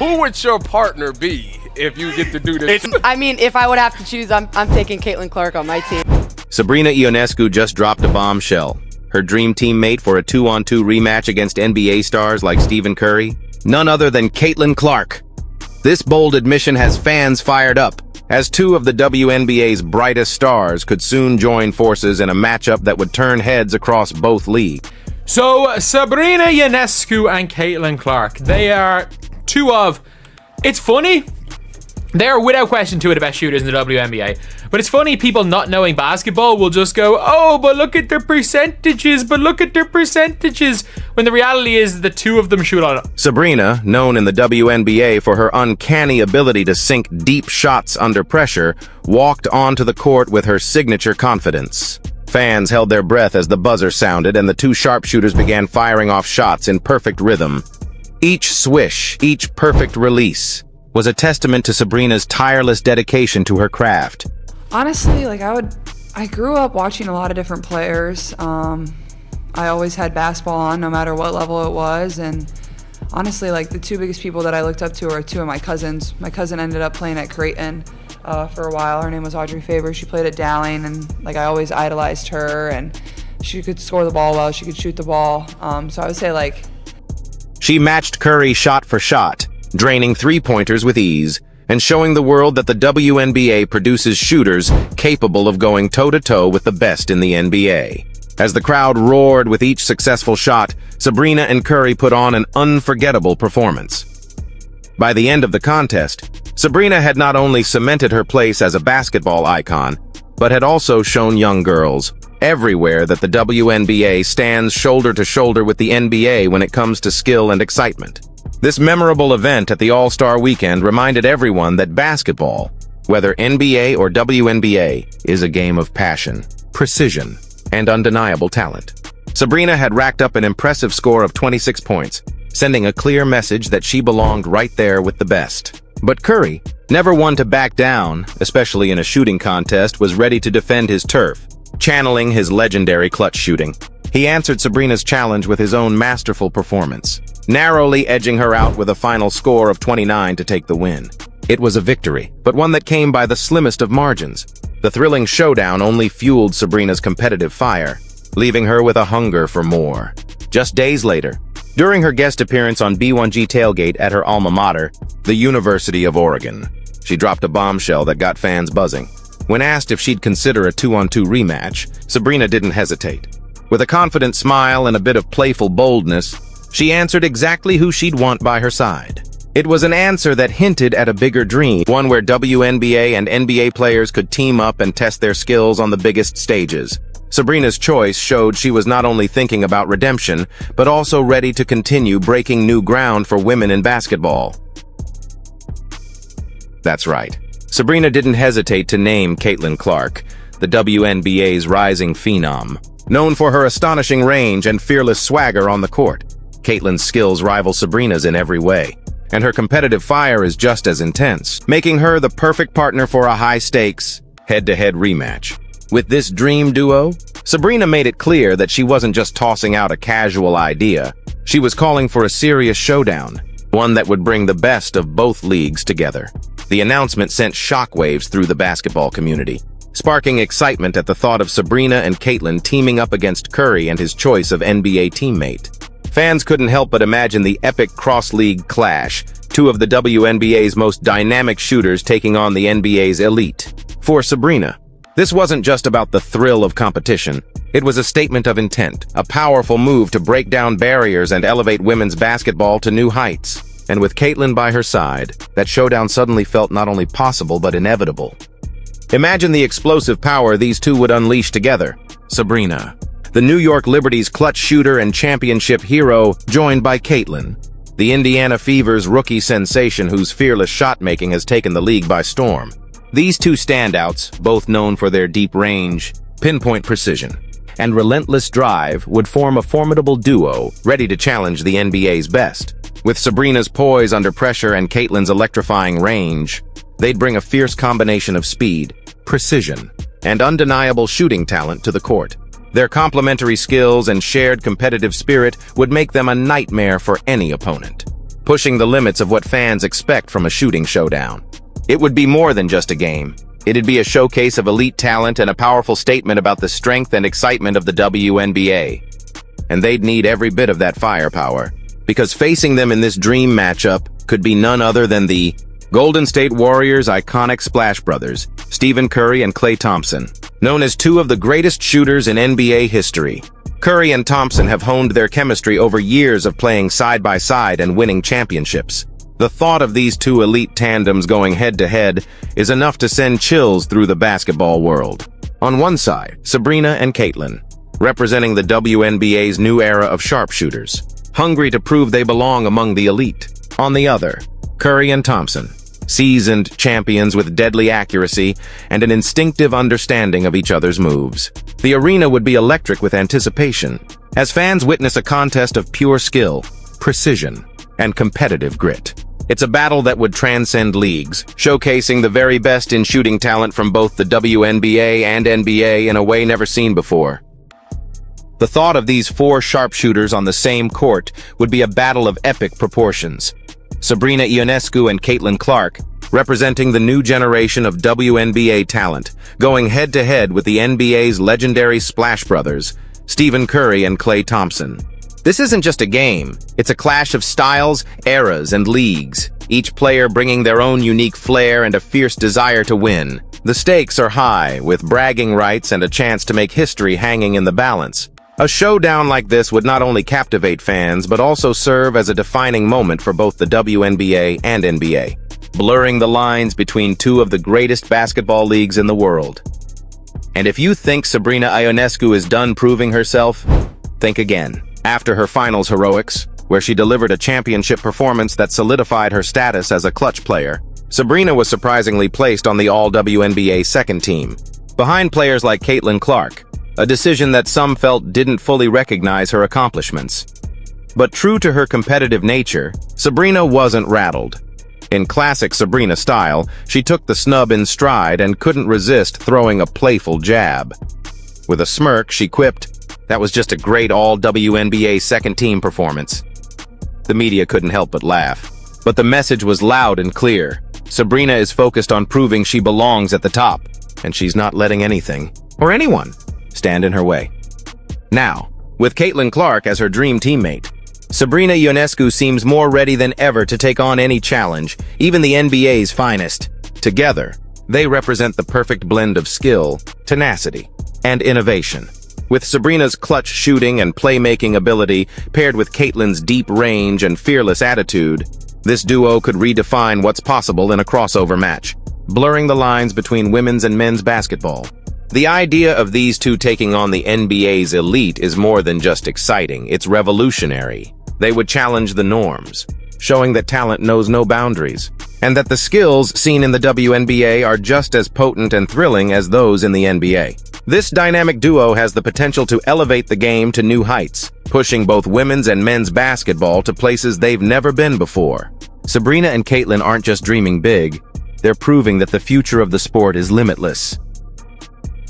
Who would your partner be if you get to do this? I mean, if I would have to choose, I'm taking Caitlin Clark on my team. Sabrina Ionescu just dropped a bombshell. Her dream teammate for a 2-on-2 rematch against NBA stars like Stephen Curry? None other than Caitlin Clark. This bold admission has fans fired up, as two of the WNBA's brightest stars could soon join forces in a matchup that would turn heads across both leagues. So, Sabrina Ionescu and Caitlin Clark, they are two of... It's funny. They are without question two of the best shooters in the WNBA. But it's funny, people not knowing basketball will just go, oh, but look at their percentages, when the reality is the two of them shoot on it. Sabrina, known in the WNBA for her uncanny ability to sink deep shots under pressure, walked onto the court with her signature confidence. Fans held their breath as the buzzer sounded and the two sharpshooters began firing off shots in perfect rhythm. Each swish, each perfect release, was a testament to Sabrina's tireless dedication to her craft. Honestly, I grew up watching a lot of different players. I always had basketball on no matter what level it was, and honestly, the two biggest people that I looked up to are two of my cousins. My cousin ended up playing at Creighton for a while. Her name was Audrey Faber. She played at Dowling, and I always idolized her, and she could score the ball well, she could shoot the ball. So I would say She matched Curry shot for shot, draining three-pointers with ease, and showing the world that the WNBA produces shooters capable of going toe-to-toe with the best in the NBA. As the crowd roared with each successful shot, Sabrina and Curry put on an unforgettable performance. By the end of the contest, Sabrina had not only cemented her place as a basketball icon, but had also shown young girls everywhere that the WNBA stands shoulder to shoulder with the NBA when it comes to skill and excitement. This memorable event at the All-Star Weekend reminded everyone that basketball, whether NBA or WNBA, is a game of passion, precision, and undeniable talent. Sabrina had racked up an impressive score of 26 points, sending a clear message that she belonged right there with the best. But Curry, never one to back down, especially in a shooting contest, was ready to defend his turf, channeling his legendary clutch shooting. He answered Sabrina's challenge with his own masterful performance, narrowly edging her out with a final score of 29 to take the win. It was a victory, but one that came by the slimmest of margins. The thrilling showdown only fueled Sabrina's competitive fire, leaving her with a hunger for more. Just days later, during her guest appearance on B1G Tailgate at her alma mater, the University of Oregon, she dropped a bombshell that got fans buzzing. When asked if she'd consider a 2-on-2 rematch, Sabrina didn't hesitate. With a confident smile and a bit of playful boldness, she answered exactly who she'd want by her side. It was an answer that hinted at a bigger dream, one where WNBA and NBA players could team up and test their skills on the biggest stages. Sabrina's choice showed she was not only thinking about redemption, but also ready to continue breaking new ground for women in basketball. That's right. Sabrina didn't hesitate to name Caitlin Clark, the WNBA's rising phenom. Known for her astonishing range and fearless swagger on the court, Caitlin's skills rival Sabrina's in every way, and her competitive fire is just as intense, making her the perfect partner for a high-stakes, head-to-head rematch. With this dream duo, Sabrina made it clear that she wasn't just tossing out a casual idea. She was calling for a serious showdown, one that would bring the best of both leagues together. The announcement sent shockwaves through the basketball community, sparking excitement at the thought of Sabrina and Caitlin teaming up against Curry and his choice of NBA teammate. Fans couldn't help but imagine the epic cross-league clash, two of the WNBA's most dynamic shooters taking on the NBA's elite. For Sabrina, this wasn't just about the thrill of competition. It was a statement of intent, a powerful move to break down barriers and elevate women's basketball to new heights. And with Caitlin by her side, that showdown suddenly felt not only possible but inevitable. Imagine the explosive power these two would unleash together. Sabrina, the New York Liberty's clutch shooter and championship hero, joined by Caitlin, the Indiana Fever's rookie sensation whose fearless shot-making has taken the league by storm. These two standouts, both known for their deep range, pinpoint precision, and relentless drive, would form a formidable duo ready to challenge the NBA's best. With Sabrina's poise under pressure and Caitlin's electrifying range, they'd bring a fierce combination of speed, precision, and undeniable shooting talent to the court. Their complementary skills and shared competitive spirit would make them a nightmare for any opponent. pushing the limits of what fans expect from a shooting showdown. It would be more than just a game. It'd be a showcase of elite talent and a powerful statement about the strength and excitement of the WNBA. And they'd need every bit of that firepower, because facing them in this dream matchup could be none other than the Golden State Warriors' iconic Splash Brothers, Stephen Curry and Klay Thompson. Known as two of the greatest shooters in NBA history, Curry and Thompson have honed their chemistry over years of playing side by side and winning championships. The thought of these two elite tandems going head-to-head is enough to send chills through the basketball world. On one side, Sabrina and Caitlin, representing the WNBA's new era of sharpshooters, hungry to prove they belong among the elite. On the other, Curry and Thompson, seasoned champions with deadly accuracy and an instinctive understanding of each other's moves. The arena would be electric with anticipation, as fans witness a contest of pure skill, precision, and competitive grit. It's a battle that would transcend leagues, showcasing the very best in shooting talent from both the WNBA and NBA in a way never seen before. The thought of these four sharpshooters on the same court would be a battle of epic proportions. Sabrina Ionescu and Caitlin Clark, representing the new generation of WNBA talent, going head-to-head with the NBA's legendary Splash Brothers, Stephen Curry and Klay Thompson. This isn't just a game, it's a clash of styles, eras, and leagues, each player bringing their own unique flair and a fierce desire to win. The stakes are high, with bragging rights and a chance to make history hanging in the balance. A showdown like this would not only captivate fans, but also serve as a defining moment for both the WNBA and NBA, blurring the lines between two of the greatest basketball leagues in the world. And if you think Sabrina Ionescu is done proving herself, think again. After her finals heroics, where she delivered a championship performance that solidified her status as a clutch player, Sabrina was surprisingly placed on the All-WNBA second team, behind players like Caitlin Clark, a decision that some felt didn't fully recognize her accomplishments. But true to her competitive nature, Sabrina wasn't rattled. In classic Sabrina style, she took the snub in stride and couldn't resist throwing a playful jab. With a smirk, she quipped, "That was just a great All-WNBA second-team performance." The media couldn't help but laugh. But the message was loud and clear. Sabrina is focused on proving she belongs at the top, and she's not letting anything, or anyone, stand in her way. Now, with Caitlin Clark as her dream teammate, Sabrina Ionescu seems more ready than ever to take on any challenge, even the NBA's finest. Together, they represent the perfect blend of skill, tenacity, and innovation. With Sabrina's clutch shooting and playmaking ability paired with Caitlin's deep range and fearless attitude, this duo could redefine what's possible in a crossover match, blurring the lines between women's and men's basketball. The idea of these two taking on the NBA's elite is more than just exciting, it's revolutionary. They would challenge the norms, showing that talent knows no boundaries, and that the skills seen in the WNBA are just as potent and thrilling as those in the NBA. This dynamic duo has the potential to elevate the game to new heights, pushing both women's and men's basketball to places they've never been before. Sabrina and Caitlin aren't just dreaming big, they're proving that the future of the sport is limitless.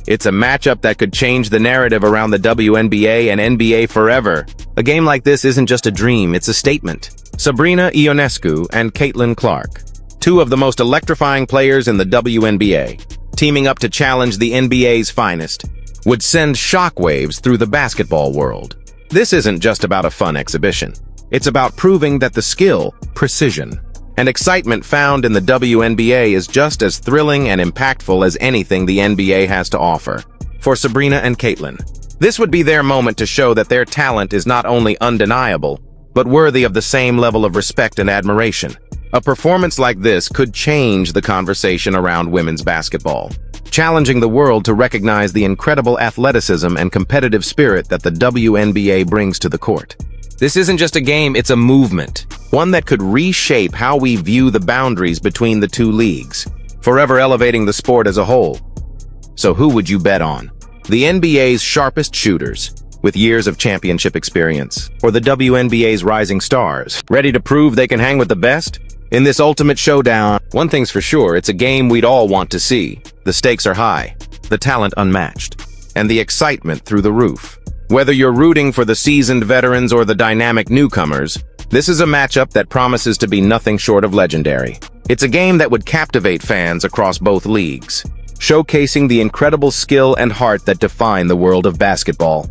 It's a matchup that could change the narrative around the WNBA and NBA forever. A game like this isn't just a dream, it's a statement. Sabrina Ionescu and Caitlin Clark, two of the most electrifying players in the WNBA, teaming up to challenge the NBA's finest, would send shockwaves through the basketball world. This isn't just about a fun exhibition. It's about proving that the skill, precision, and excitement found in the WNBA is just as thrilling and impactful as anything the NBA has to offer. For Sabrina and Caitlin, this would be their moment to show that their talent is not only undeniable, but worthy of the same level of respect and admiration. A performance like this could change the conversation around women's basketball, challenging the world to recognize the incredible athleticism and competitive spirit that the WNBA brings to the court. This isn't just a game, it's a movement, one that could reshape how we view the boundaries between the two leagues, forever elevating the sport as a whole. So who would you bet on? The NBA's sharpest shooters, with years of championship experience, or the WNBA's rising stars, ready to prove they can hang with the best? In this ultimate showdown, one thing's for sure, it's a game we'd all want to see. The stakes are high, the talent unmatched, and the excitement through the roof. Whether you're rooting for the seasoned veterans or the dynamic newcomers, This is a matchup that promises to be nothing short of legendary. It's a game that would captivate fans across both leagues, showcasing the incredible skill and heart that define the world of basketball.